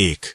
1,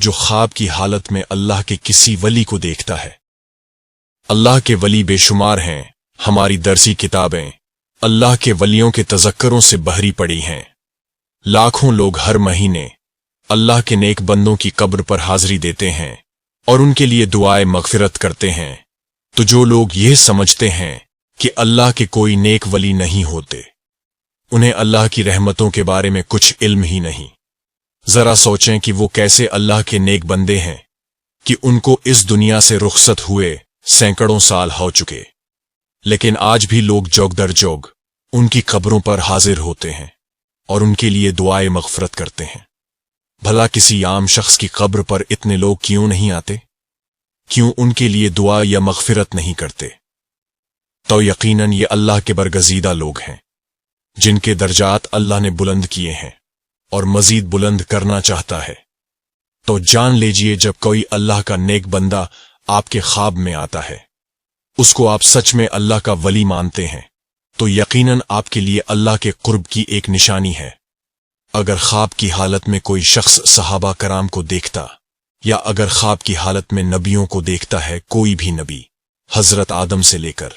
جو خواب کی حالت میں اللہ کے کسی ولی کو دیکھتا ہے۔ اللہ کے ولی بے شمار ہیں، ہماری درسی کتابیں اللہ کے ولیوں کے تذکروں سے بھری پڑی ہیں۔ لاکھوں لوگ ہر مہینے اللہ کے نیک بندوں کی قبر پر حاضری دیتے ہیں اور ان کے لیے دعائے مغفرت کرتے ہیں۔ تو جو لوگ یہ سمجھتے ہیں کہ اللہ کے کوئی نیک ولی نہیں ہوتے، انہیں اللہ کی رحمتوں کے بارے میں کچھ علم ہی نہیں۔ ذرا سوچیں کہ وہ کیسے اللہ کے نیک بندے ہیں کہ ان کو اس دنیا سے رخصت ہوئے سینکڑوں سال ہو چکے، لیکن آج بھی لوگ جوگ در جوگ ان کی قبروں پر حاضر ہوتے ہیں اور ان کے لیے دعائے مغفرت کرتے ہیں۔ بھلا کسی عام شخص کی قبر پر اتنے لوگ کیوں نہیں آتے؟ کیوں ان کے لیے دعا یا مغفرت نہیں کرتے؟ تو یقیناً یہ اللہ کے برگزیدہ لوگ ہیں جن کے درجات اللہ نے بلند کیے ہیں اور مزید بلند کرنا چاہتا ہے۔ تو جان لیجئے جب کوئی اللہ کا نیک بندہ آپ کے خواب میں آتا ہے، اس کو آپ سچ میں اللہ کا ولی مانتے ہیں، تو یقیناً آپ کے لیے اللہ کے قرب کی ایک نشانی ہے۔ اگر خواب کی حالت میں کوئی شخص صحابہ کرام کو دیکھتا، یا اگر خواب کی حالت میں نبیوں کو دیکھتا ہے، کوئی بھی نبی حضرت آدم سے لے کر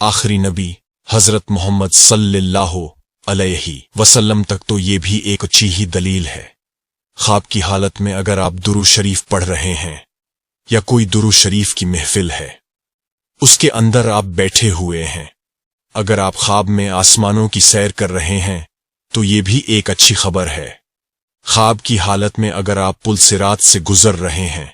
آخری نبی حضرت محمد صلی اللہ علیہ وسلم تک، تو یہ بھی ایک اچھی ہی دلیل ہے۔ خواب کی حالت میں اگر آپ درود شریف پڑھ رہے ہیں یا کوئی درود شریف کی محفل ہے، اس کے اندر آپ بیٹھے ہوئے ہیں، اگر آپ خواب میں آسمانوں کی سیر کر رہے ہیں تو یہ بھی ایک اچھی خبر ہے۔ خواب کی حالت میں اگر آپ پل صراط سے گزر رہے ہیں،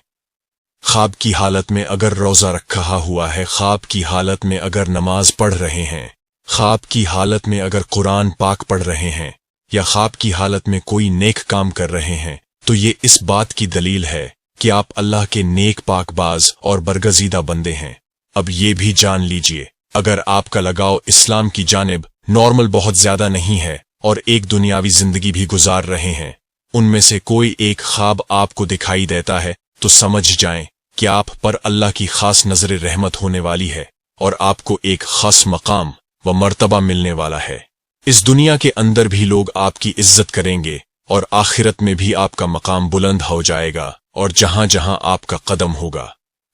خواب کی حالت میں اگر روزہ رکھا ہوا ہے، خواب کی حالت میں اگر نماز پڑھ رہے ہیں، خواب کی حالت میں اگر قرآن پاک پڑھ رہے ہیں، یا خواب کی حالت میں کوئی نیک کام کر رہے ہیں، تو یہ اس بات کی دلیل ہے کہ آپ اللہ کے نیک پاک باز اور برگزیدہ بندے ہیں۔ اب یہ بھی جان لیجئے، اگر آپ کا لگاؤ اسلام کی جانب نارمل بہت زیادہ نہیں ہے اور ایک دنیاوی زندگی بھی گزار رہے ہیں، ان میں سے کوئی ایک خواب آپ کو دکھائی دیتا ہے، تو سمجھ جائیں کہ آپ پر اللہ کی خاص نظر رحمت ہونے والی ہے اور آپ کو ایک خاص مقام و مرتبہ ملنے والا ہے۔ اس دنیا کے اندر بھی لوگ آپ کی عزت کریں گے اور آخرت میں بھی آپ کا مقام بلند ہو جائے گا، اور جہاں جہاں آپ کا قدم ہوگا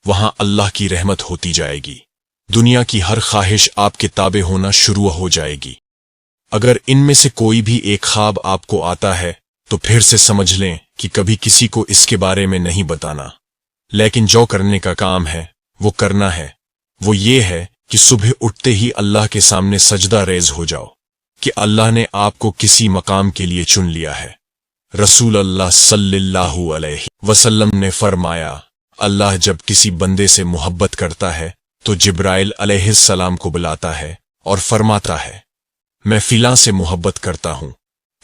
وہاں اللہ کی رحمت ہوتی جائے گی۔ دنیا کی ہر خواہش آپ کے تابع ہونا شروع ہو جائے گی۔ اگر ان میں سے کوئی بھی ایک خواب آپ کو آتا ہے تو پھر سے سمجھ لیں کہ کبھی کسی کو اس کے بارے میں نہیں بتانا، لیکن جو کرنے کا کام ہے وہ کرنا ہے۔ وہ یہ ہے کہ صبح اٹھتے ہی اللہ کے سامنے سجدہ ریز ہو جاؤ کہ اللہ نے آپ کو کسی مقام کے لیے چن لیا ہے۔ رسول اللہ صلی اللہ علیہ وسلم نے فرمایا، اللہ جب کسی بندے سے محبت کرتا ہے تو جبرائیل علیہ السلام کو بلاتا ہے اور فرماتا ہے، میں فلاں سے محبت کرتا ہوں،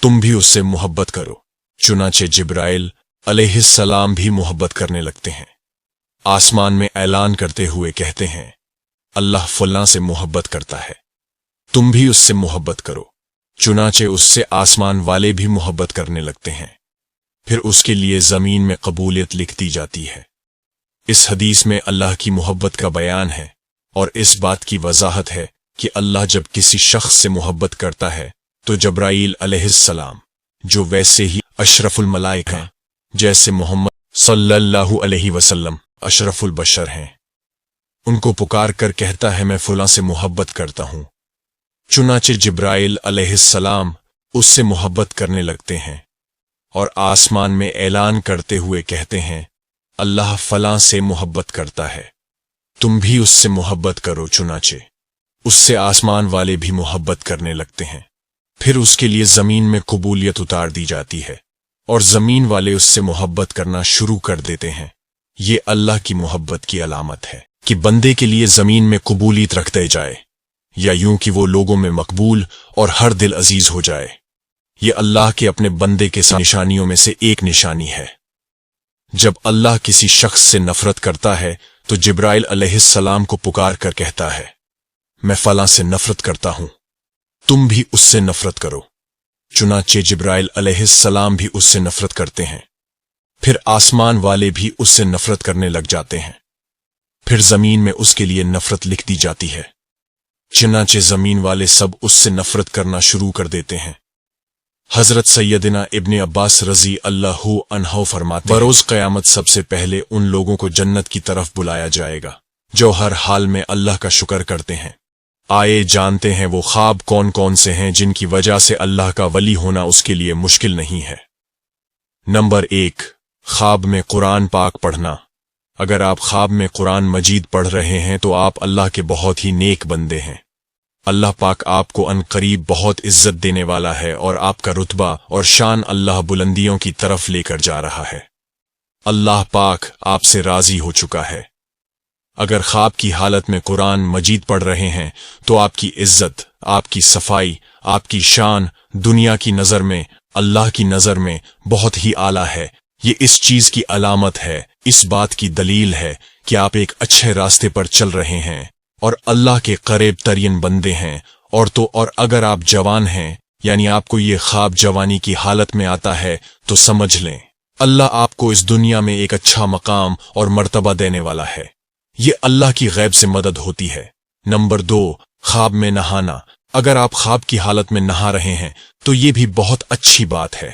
تم بھی اس سے محبت کرو۔ چنانچہ جبرائیل علیہ السلام بھی محبت کرنے لگتے ہیں، آسمان میں اعلان کرتے ہوئے کہتے ہیں، اللہ فلاں سے محبت کرتا ہے، تم بھی اس سے محبت کرو۔ چنانچہ اس سے آسمان والے بھی محبت کرنے لگتے ہیں، پھر اس کے لیے زمین میں قبولیت لکھ دی جاتی ہے۔ اس حدیث میں اللہ کی محبت کا بیان ہے اور اس بات کی وضاحت ہے کہ اللہ جب کسی شخص سے محبت کرتا ہے تو جبرائیل علیہ السلام، جو ویسے ہی اشرف الملائکہ ہیں، جیسے محمد صلی اللہ علیہ وسلم اشرف البشر ہیں، ان کو پکار کر کہتا ہے، میں فلاں سے محبت کرتا ہوں۔ چنانچہ جبرائیل علیہ السلام اس سے محبت کرنے لگتے ہیں اور آسمان میں اعلان کرتے ہوئے کہتے ہیں، اللہ فلاں سے محبت کرتا ہے، تم بھی اس سے محبت کرو۔ چنانچہ اس سے آسمان والے بھی محبت کرنے لگتے ہیں، پھر اس کے لیے زمین میں قبولیت اتار دی جاتی ہے اور زمین والے اس سے محبت کرنا شروع کر دیتے ہیں۔ یہ اللہ کی محبت کی علامت ہے کہ بندے کے لیے زمین میں قبولیت رکھتے جائے، یا یوں کہ وہ لوگوں میں مقبول اور ہر دل عزیز ہو جائے۔ یہ اللہ کے اپنے بندے کے نشانیوں میں سے ایک نشانی ہے۔ جب اللہ کسی شخص سے نفرت کرتا ہے تو جبرائیل علیہ السلام کو پکار کر کہتا ہے، میں فلاں سے نفرت کرتا ہوں، تم بھی اس سے نفرت کرو۔ چنانچہ جبرائیل علیہ السلام بھی اس سے نفرت کرتے ہیں، پھر آسمان والے بھی اس سے نفرت کرنے لگ جاتے ہیں، پھر زمین میں اس کے لیے نفرت لکھ دی جاتی ہے۔ چنانچہ زمین والے سب اس سے نفرت کرنا شروع کر دیتے ہیں۔ حضرت سیدنا ابن عباس رضی اللہ عنہ فرماتے ہیں بروز قیامت سب سے پہلے ان لوگوں کو جنت کی طرف بلایا جائے گا جو ہر حال میں اللہ کا شکر کرتے ہیں۔ آئے جانتے ہیں وہ خواب کون کون سے ہیں جن کی وجہ سے اللہ کا ولی ہونا اس کے لیے مشکل نہیں ہے۔ نمبر 1، خواب میں قرآن پاک پڑھنا۔ اگر آپ خواب میں قرآن مجید پڑھ رہے ہیں تو آپ اللہ کے بہت ہی نیک بندے ہیں۔ اللہ پاک آپ کو ان قریب بہت عزت دینے والا ہے اور آپ کا رتبہ اور شان اللہ بلندیوں کی طرف لے کر جا رہا ہے۔ اللہ پاک آپ سے راضی ہو چکا ہے۔ اگر خواب کی حالت میں قرآن مجید پڑھ رہے ہیں تو آپ کی عزت، آپ کی صفائی، آپ کی شان دنیا کی نظر میں، اللہ کی نظر میں بہت ہی اعلیٰ ہے۔ یہ اس چیز کی علامت ہے، اس بات کی دلیل ہے کہ آپ ایک اچھے راستے پر چل رہے ہیں اور اللہ کے قریب ترین بندے ہیں۔ اور اگر آپ جوان ہیں، یعنی آپ کو یہ خواب جوانی کی حالت میں آتا ہے، تو سمجھ لیں اللہ آپ کو اس دنیا میں ایک اچھا مقام اور مرتبہ دینے والا ہے۔ یہ اللہ کی غیب سے مدد ہوتی ہے۔ نمبر 2، خواب میں نہانا۔ اگر آپ خواب کی حالت میں نہا رہے ہیں تو یہ بھی بہت اچھی بات ہے،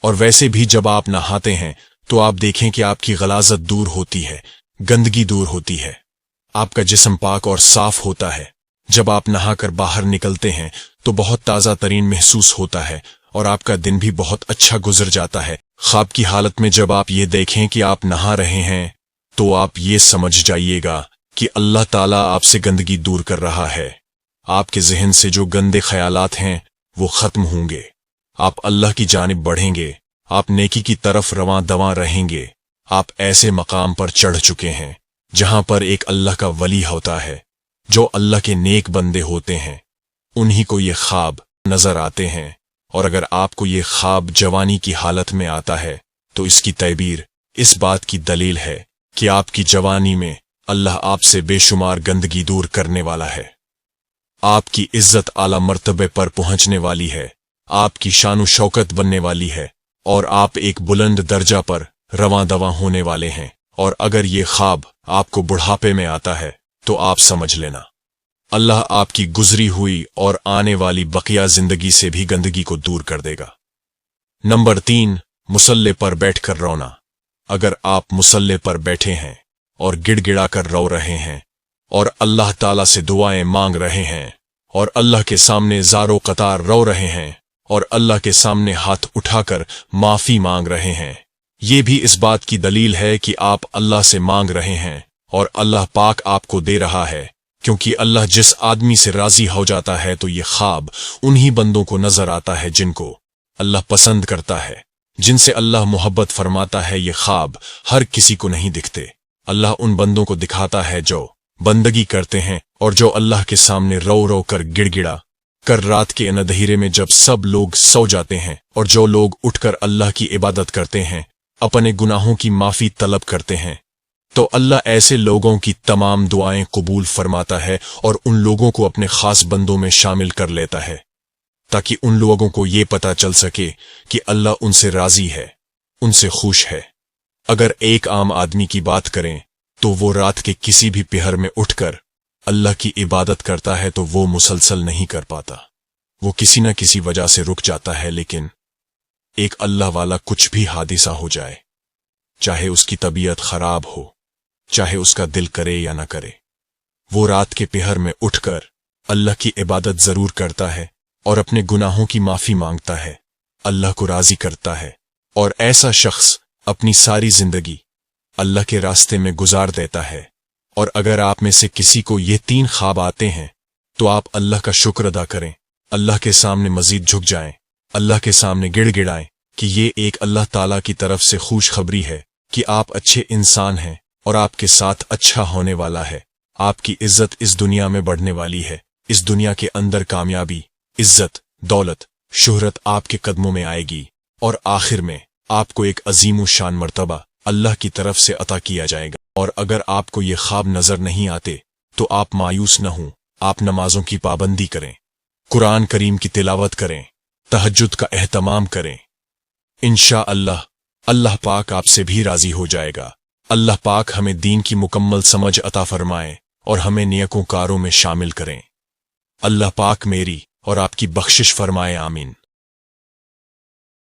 اور ویسے بھی جب آپ نہاتے ہیں تو آپ دیکھیں کہ آپ کی غلاظت دور ہوتی ہے، گندگی دور ہوتی ہے، آپ کا جسم پاک اور صاف ہوتا ہے۔ جب آپ نہا کر باہر نکلتے ہیں تو بہت تازہ ترین محسوس ہوتا ہے اور آپ کا دن بھی بہت اچھا گزر جاتا ہے۔ خواب کی حالت میں جب آپ یہ دیکھیں کہ آپ نہا رہے ہیں تو آپ یہ سمجھ جائیے گا کہ اللہ تعالیٰ آپ سے گندگی دور کر رہا ہے۔ آپ کے ذہن سے جو گندے خیالات ہیں وہ ختم ہوں گے، آپ اللہ کی جانب بڑھیں گے، آپ نیکی کی طرف رواں دواں رہیں گے۔ آپ ایسے مقام پر چڑھ چکے ہیں جہاں پر ایک اللہ کا ولی ہوتا ہے، جو اللہ کے نیک بندے ہوتے ہیں، انہی کو یہ خواب نظر آتے ہیں۔ اور اگر آپ کو یہ خواب جوانی کی حالت میں آتا ہے تو اس کی تعبیر اس بات کی دلیل ہے کہ آپ کی جوانی میں اللہ آپ سے بے شمار گندگی دور کرنے والا ہے، آپ کی عزت اعلیٰ مرتبے پر پہنچنے والی ہے، آپ کی شان و شوکت بننے والی ہے، اور آپ ایک بلند درجہ پر رواں دواں ہونے والے ہیں۔ اور اگر یہ خواب آپ کو بڑھاپے میں آتا ہے تو آپ سمجھ لینا اللہ آپ کی گزری ہوئی اور آنے والی بقیہ زندگی سے بھی گندگی کو دور کر دے گا۔ نمبر 3، مصلے پر بیٹھ کر رونا۔ اگر آپ مصلے پر بیٹھے ہیں اور گڑ گڑا کر رو رہے ہیں اور اللہ تعالیٰ سے دعائیں مانگ رہے ہیں اور اللہ کے سامنے زارو قطار رو رہے ہیں اور اللہ کے سامنے ہاتھ اٹھا کر معافی مانگ رہے ہیں، یہ بھی اس بات کی دلیل ہے کہ آپ اللہ سے مانگ رہے ہیں اور اللہ پاک آپ کو دے رہا ہے، کیونکہ اللہ جس آدمی سے راضی ہو جاتا ہے تو یہ خواب انہی بندوں کو نظر آتا ہے جن کو اللہ پسند کرتا ہے، جن سے اللہ محبت فرماتا ہے۔ یہ خواب ہر کسی کو نہیں دکھتے، اللہ ان بندوں کو دکھاتا ہے جو بندگی کرتے ہیں اور جو اللہ کے سامنے رو رو کر گڑ گڑا کر رات کے اندھیرے میں جب سب لوگ سو جاتے ہیں اور جو لوگ اٹھ کر اللہ کی عبادت کرتے ہیں، اپنے گناہوں کی معافی طلب کرتے ہیں، تو اللہ ایسے لوگوں کی تمام دعائیں قبول فرماتا ہے اور ان لوگوں کو اپنے خاص بندوں میں شامل کر لیتا ہے، تاکہ ان لوگوں کو یہ پتہ چل سکے کہ اللہ ان سے راضی ہے، ان سے خوش ہے۔ اگر ایک عام آدمی کی بات کریں تو وہ رات کے کسی بھی پہر میں اٹھ کر اللہ کی عبادت کرتا ہے تو وہ مسلسل نہیں کر پاتا، وہ کسی نہ کسی وجہ سے رک جاتا ہے۔ لیکن ایک اللہ والا کچھ بھی حادثہ ہو جائے، چاہے اس کی طبیعت خراب ہو، چاہے اس کا دل کرے یا نہ کرے، وہ رات کے پہر میں اٹھ کر اللہ کی عبادت ضرور کرتا ہے اور اپنے گناہوں کی معافی مانگتا ہے، اللہ کو راضی کرتا ہے، اور ایسا شخص اپنی ساری زندگی اللہ کے راستے میں گزار دیتا ہے۔ اور اگر آپ میں سے کسی کو یہ 3 خواب آتے ہیں تو آپ اللہ کا شکر ادا کریں، اللہ کے سامنے مزید جھک جائیں، اللہ کے سامنے گڑ گڑائیں کہ یہ ایک اللہ تعالیٰ کی طرف سے خوشخبری ہے کہ آپ اچھے انسان ہیں اور آپ کے ساتھ اچھا ہونے والا ہے، آپ کی عزت اس دنیا میں بڑھنے والی ہے، اس دنیا کے اندر کامیابی، عزت، دولت، شہرت آپ کے قدموں میں آئے گی، اور آخر میں آپ کو ایک عظیم و شان مرتبہ اللہ کی طرف سے عطا کیا جائے گا۔ اور اگر آپ کو یہ خواب نظر نہیں آتے تو آپ مایوس نہ ہوں، آپ نمازوں کی پابندی کریں، قرآن کریم کی تلاوت کریں، تہجد کا اہتمام کریں، انشاءاللہ اللہ پاک آپ سے بھی راضی ہو جائے گا۔ اللہ پاک ہمیں دین کی مکمل سمجھ عطا فرمائے اور ہمیں نیکوں کاروں میں شامل کریں۔ اللہ پاک میری اور آپ کی بخشش فرمائے، آمین۔